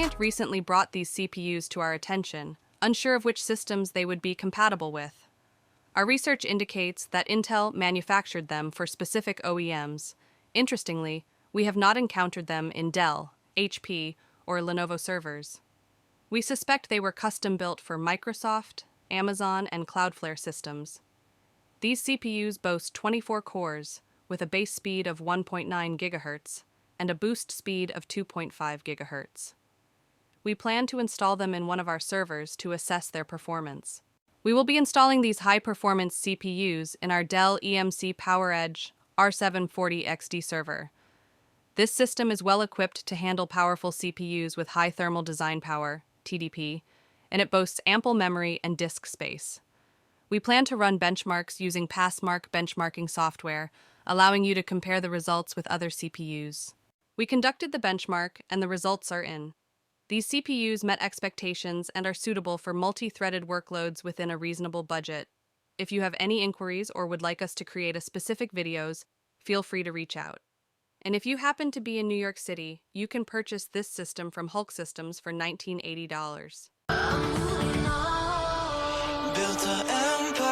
client recently brought these CPUs to our attention, unsure of which systems they would be compatible with. Our research indicates that Intel manufactured them for specific OEMs. Interestingly, we have not encountered them in Dell, HP, or Lenovo servers. We suspect they were custom-built for Microsoft, Amazon, and Cloudflare systems. These CPUs boast 24 cores, with a base speed of 1.9 GHz and a boost speed of 2.5 GHz. We plan to install them in one of our servers to assess their performance. We will be installing these high-performance CPUs in our DELL EMC PowerEdge R740xD server. This system is well equipped to handle powerful CPUs with high thermal design power, TDP, and it boasts ample memory and disk space. We plan to run benchmarks using Passmark benchmarking software, allowing you to compare the results with other CPUs. We conducted the benchmark, and the results are in. These CPUs met expectations and are suitable for multi-threaded workloads within a reasonable budget. If you have any inquiries or would like us to create a specific videos, feel free to reach out. And if you happen to be in New York City, you can purchase this system from Hulk Systems for $1980. Built a empire.